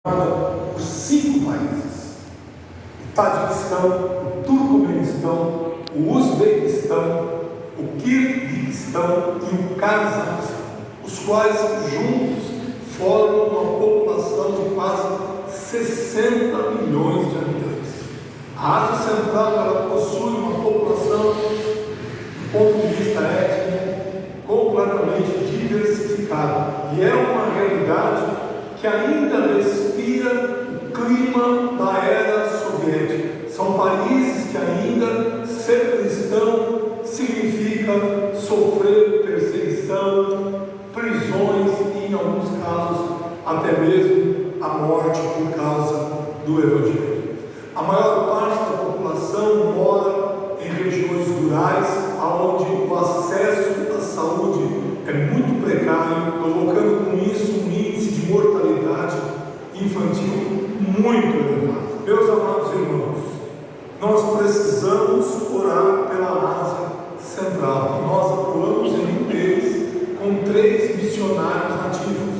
por 5 países: o Tadiquistão, o Turcomenistão, o Uzbequistão, o Quirguistão e o Cazaquistão, os quais juntos formam uma população de quase 60 milhões de habitantes. A Ásia Central ela possui uma população, do ponto de vista étnico, completamente diversificada, e é uma realidade que ainda respira o clima da era soviética. São países que ainda ser cristão significa sofrer perseguição, prisões e, em alguns casos, até mesmo a morte por causa do Evangelho. A maior parte da população mora em regiões rurais, onde o acesso à saúde é muito precário, colocando com isso um índice de mortalidade infantil muito elevado. Meus amados irmãos, nós precisamos orar pela Ásia Central. Nós atuamos em um deles com 3 missionários ativos.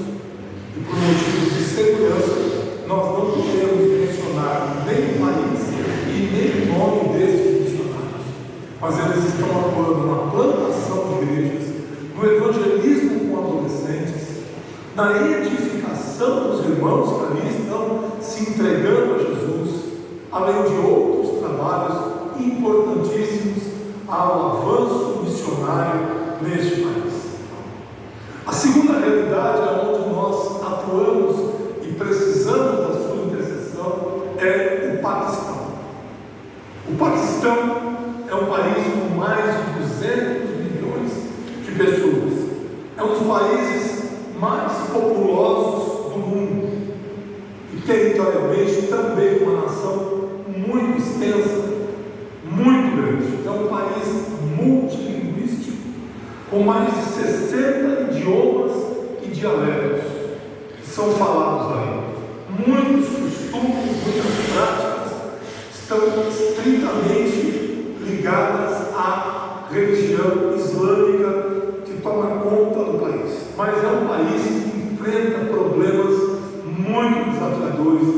E por motivos de segurança, nós não podemos mencionar nem o país e nem o nome desses missionários. Mas eles estão atuando na plantação de igrejas, no evangelismo com adolescentes, na edificação dos irmãos que ali estão se entregando a Jesus, além de outros trabalhos importantíssimos ao avanço missionário neste país. A segunda realidade onde nós atuamos e precisamos da sua intercessão é o Paquistão. O Paquistão é um país com mais de 200 milhões de pessoas. É um dos países mais populosos do mundo e territorialmente também uma nação muito extensa, muito grande. É um país multilinguístico, com mais de 60 idiomas e dialetos que são falados aí. Muitos costumes, muitas práticas estão estritamente ligadas à religião islâmica que toma conta do país. Mas é um país que enfrenta problemas muito desafiadores,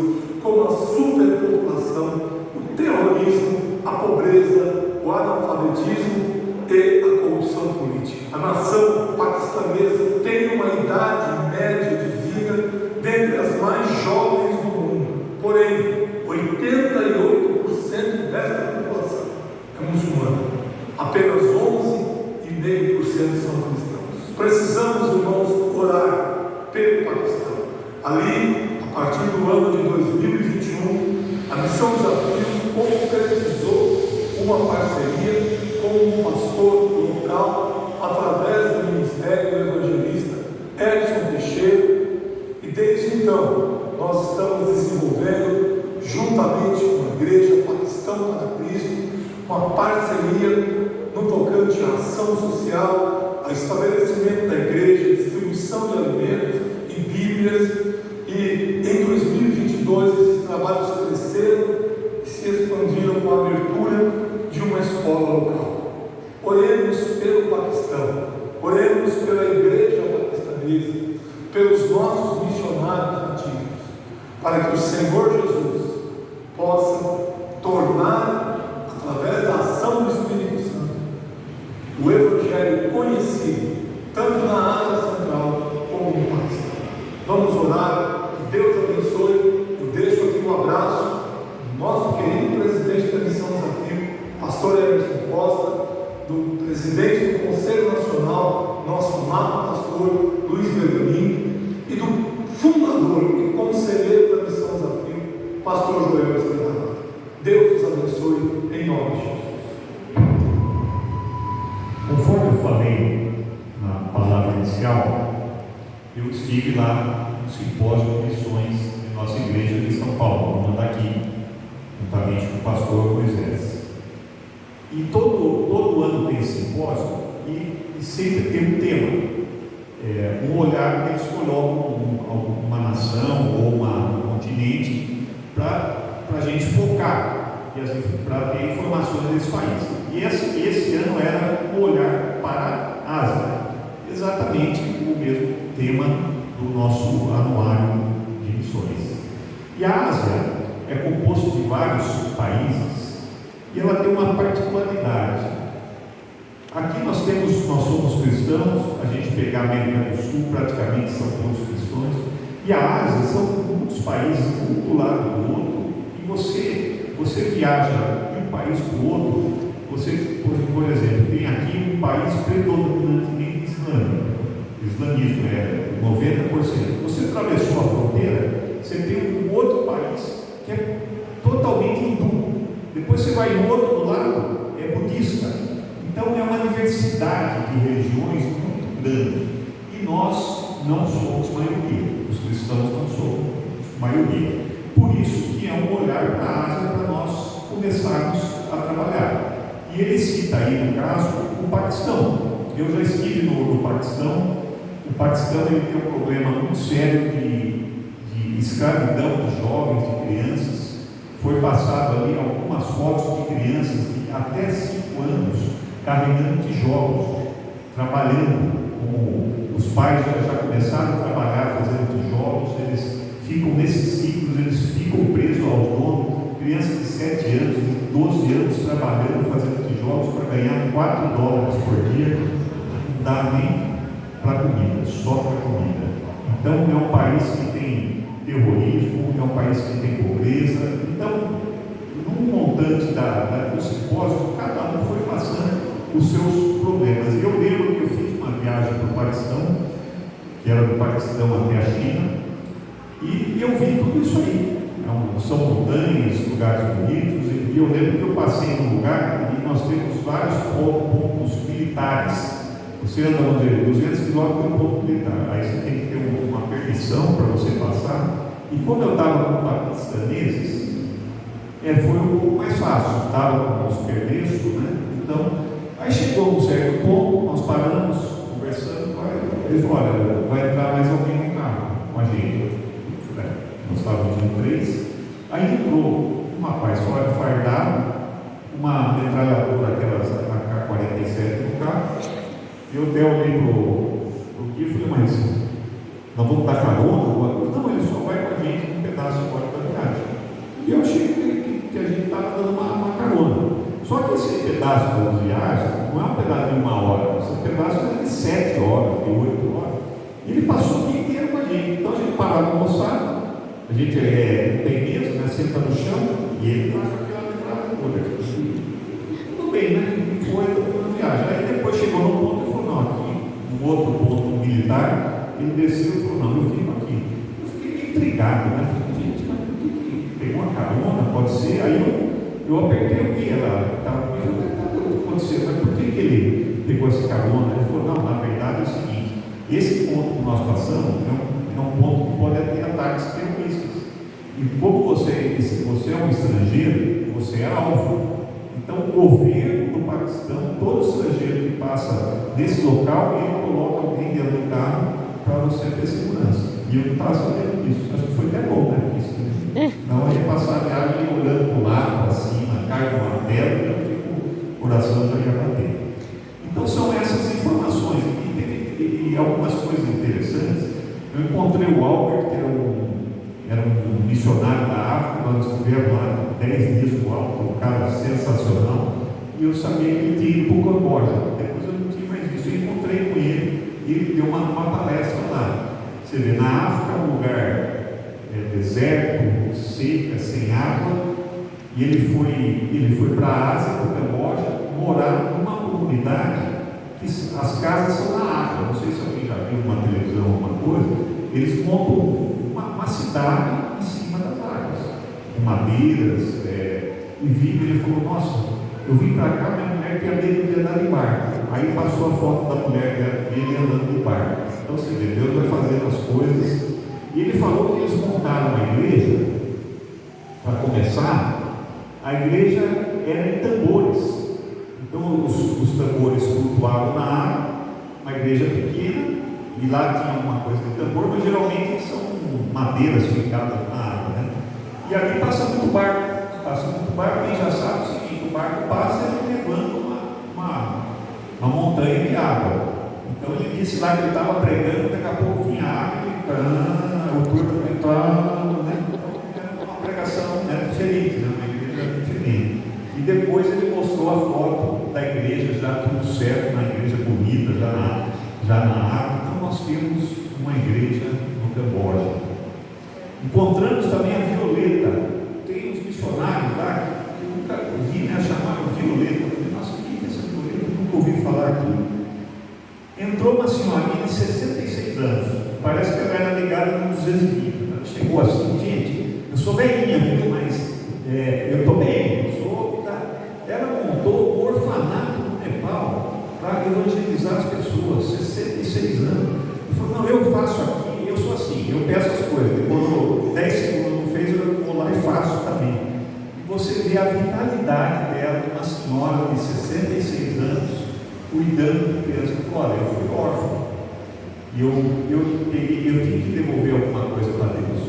como a superpopulação, o terrorismo, a pobreza, o analfabetismo e a corrupção política. A nação paquistanesa tem uma idade média de vida dentre as mais jovens do mundo. Porém, 88% desta população é muçulmana. Apenas 11,5% são cristãos. Precisamos, irmãos, orar pelo Paquistão. Ali, a partir do ano de 2021, a Missão Desafio concretizou uma parceria com um pastor local através do Ministério do Evangelista Edson Teixeira, e desde então nós estamos desenvolvendo, juntamente com a Igreja Paquistão para Cristo, uma parceria no tocante à ação social, a estabelecimento da igreja, distribuição de alimentos e Bíblias. E em 2022 esses trabalhos cresceram e se expandiram com a abertura de uma escola local. Oremos pelo Paquistão, oremos pela igreja paquistanesa, pelos nossos missionários nativos, para que o Senhor Jesus possa tornar, através da ação do Espírito Santo, o Evangelho conhecido, tanto na Ásia Central como no Paquistão. Vamos orar, que Deus abençoe. Eu deixo aqui um abraço do nosso querido presidente da Missão Desafio, pastor Emerson Costa, do presidente do Conselho Nacional, nosso amado pastor Luiz Bergamin, e do fundador e conselheiro da Missão Desafio, pastor Joel Estrada. Deus os abençoe em nome de Jesus. Conforme eu falei na palavra inicial, eu estive lá no simpósio de missões de nossa igreja de São Paulo, uma daqui, juntamente com o pastor Moisés. E todo ano tem esse simpósio e sempre tem um tema, um olhar que eles colocam uma nação ou um continente para a gente focar, para ter informações desse país. E esse ano era um olhar para a Ásia, exatamente o mesmo tema do nosso anuário de missões. E a Ásia é composto de vários países e ela tem uma particularidade. Aqui nós somos cristãos, a gente pegar a América do Sul, praticamente são todos cristãos, e a Ásia são muitos países, um do lado do outro, e você viaja de um país para o outro, você, por exemplo, tem aqui um país predominantemente islamismo é 90%. Você atravessou a fronteira, você tem um outro país que é totalmente hindu, depois você vai no outro lado, é budista. Então é uma diversidade de religiões muito grande, e nós não somos maioria, os cristãos não somos maioria. Por isso que é um olhar para a Ásia para nós começarmos a trabalhar. E ele cita aí, no caso, o Paquistão. Eu já estive no Paquistão. O Paquistão ele tem um problema muito sério de escravidão de jovens, de crianças. Foi passado ali algumas fotos de crianças de até 5 anos carregando tijolos, trabalhando. Como os pais já começaram a trabalhar fazendo tijolos, eles ficam nesses ciclos, eles ficam presos ao dono. Crianças de 7 anos, de 12 anos trabalhando, fazendo tijolos para ganhar $4 por dia, não dá nem para comida, só para comida. Então é um país que tem terrorismo, é um país que tem pobreza. Então, num montante do simpósio, cada um foi passando os seus problemas. Eu lembro que eu fiz uma viagem para o Paquistão, que era do Paquistão até a China, e eu vi tudo isso aí. São montanhas, lugares bonitos, e eu lembro que eu passei num lugar e nós temos vários pontos militares. Você anda, vamos dizer, 200 quilômetros de um ponto militar, aí você tem que ter uma permissão para você passar. E quando eu estava com paquistaneses, foi um pouco mais fácil, estava com os permissos, né? Então, aí chegou um certo ponto, nós paramos, conversando, ele falou: olha, vai entrar mais alguém no carro com a gente. Nós estávamos em 3, aí entrou um rapaz fora fardado, uma metralhadora, aquelas AK-47 no carro, e eu até olhei para o Gui e falei: mas nós vamos dar carona? Não, ele só vai com a gente um pedaço fora da viagem. E eu achei que a gente estava dando uma carona. Só que esse pedaço da viagem não é um pedaço de 1 hora, esse pedaço é de 7 horas, de 8 horas. E ele passou o dia inteiro com a gente. Então a gente parava no almoçado. A gente tem medo, né? Senta no chão e ele está com aquela metralhadora. Tudo bem, né? E foi na viagem. Aí depois chegou no ponto e falou: não, aqui, um outro ponto militar, ele desceu e falou: não, eu fico aqui. Eu fiquei intrigado, né? Falei: gente, mas por que pegou uma carona? Pode ser? Aí eu apertei o guia lá, estava comigo, o que aconteceu? Mas por que ele pegou essa carona? Ele falou: não, na verdade é o seguinte, esse ponto que nós passamos é um ponto que pode ter ataques terroristas. E como você é um estrangeiro, você é alvo. Então o governo do Paquistão, todo estrangeiro que passa nesse local, ele coloca alguém dentro do carro para você ter segurança. E eu não estava sabendo disso. Acho que foi até bom, né? Isso, não ia passar a viagem olhando para o lado, para cima, cai uma pedra, e eu fico, o coração já ia bater. Então são essas informações. E algumas coisas interessantes. Eu encontrei o Albert, que era um missionário da África. Nós estivemos lá 10 dias no alto, um cara sensacional, e eu sabia que ele tinha ido para o Camboja. Depois eu não tinha mais isso. Eu encontrei com ele e ele deu uma palestra lá. Você vê, na África, um lugar deserto, seca, sem água, e ele foi para a Ásia, para o Camboja, morar numa comunidade que as casas são na água. Não sei se alguém já viu uma televisão ou alguma coisa. Eles montam uma cidade em cima das águas, com madeiras, e vive. Ele falou: nossa, eu vim para cá, minha mulher tinha medo de andar de barco. Aí passou a foto da mulher dele andando de barco. Então você vê, Deus vai fazendo as coisas. E ele falou que eles montaram uma igreja, para começar, a igreja era em tambores. Então os tambores flutuavam na água, uma igreja pequena, e lá tinha uma coisa de tambor, mas geralmente são madeiras ficadas na água, né? E ali passa muito barco, quem já sabe o seguinte: o barco passa e ele levanta uma montanha de água. Então ele disse lá que ele estava pregando, daqui a pouco vinha água, o turno entrando, né? Então era já tudo certo na igreja bonita, já na água. Então nós temos uma igreja no Camboja. Encontramos também a Violeta. Tem uns missionários lá que eu nunca ouvi, né? Chamaram Violeta. Eu falei, nossa, o que é essa Violeta? Eu nunca ouvi falar aqui. Entrou uma senhorinha de 66 anos. Parece que ela era ligada no 220. Ela chegou assim, gente, eu sou velhinha, viu? Mas eu estou bem, eu sou. Tá? Ela montou um orfanato no Nepal para evangelizar as pessoas, 66 anos. Eu falei, não, eu faço aqui, eu sou assim, eu peço as coisas. Demorou 10 segundos, não fez, eu vou lá e faço também. E você vê a vitalidade dela, uma senhora de 66 anos, cuidando de criança. Olha, eu fui órfão e eu tinha que devolver alguma coisa para Deus.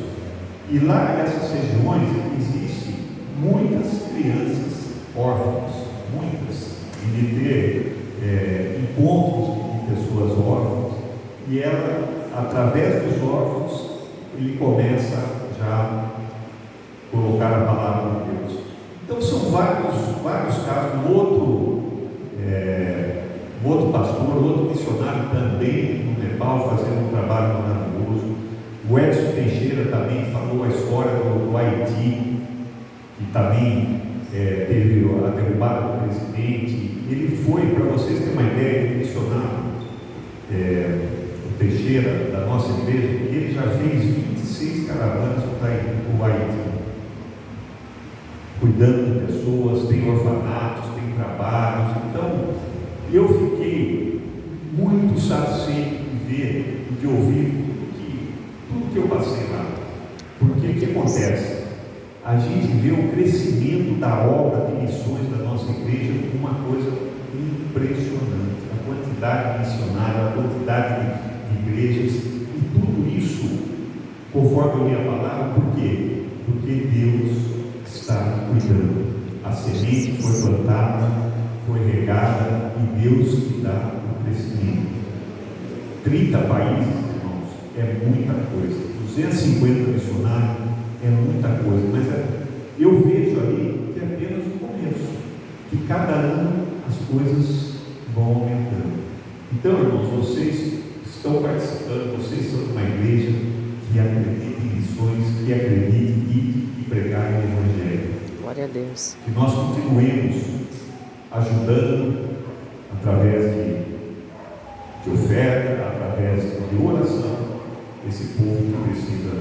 E lá nessas regiões existem muitas crianças órfãs, muitas, e de ter encontros de pessoas órfãs, e ela, através dos órfãos, ele começa já a colocar a palavra de Deus. Então são vários casos. Um outro pastor, outro missionário também no Nepal, fazendo um trabalho maravilhoso. O Edson Teixeira também falou a história do Haiti, que também teve a derrubada do presidente. Ele foi, para vocês terem uma ideia, ele missionário, o Teixeira, da nossa igreja, e ele já fez 26 caravanas para o Haiti, cuidando de pessoas, tem orfanatos, tem trabalhos. Então, eu fiquei muito satisfeito de ver e de ouvir tudo que eu passei lá. Porque o que acontece? A gente vê o crescimento da obra de missões da nossa igreja como uma coisa impressionante. A quantidade de missionários, a quantidade de igrejas, e tudo isso, conforme eu li a palavra, por quê? Porque Deus está cuidando. A semente foi plantada, foi regada, e Deus que dá o crescimento. 30 países, irmãos, é muita coisa. 250 missionários é muita coisa, mas eu vejo ali que é apenas o começo, que cada ano as coisas vão aumentando. Então, irmãos, vocês estão participando, vocês são uma igreja que acredita em missões, que acredita em pregar o Evangelho. Glória a Deus. Que nós continuemos ajudando através de oferta, através de oração, esse povo que precisa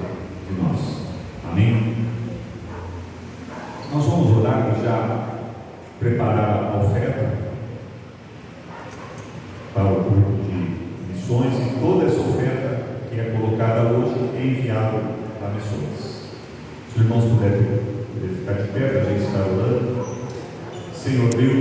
de nós. Amém? Nós vamos orar e já preparar a oferta para o culto de missões, e toda essa oferta que é colocada hoje é enviada para missões. Se os irmãos puderem ficar de pé, para a gente estar orando. Senhor Deus,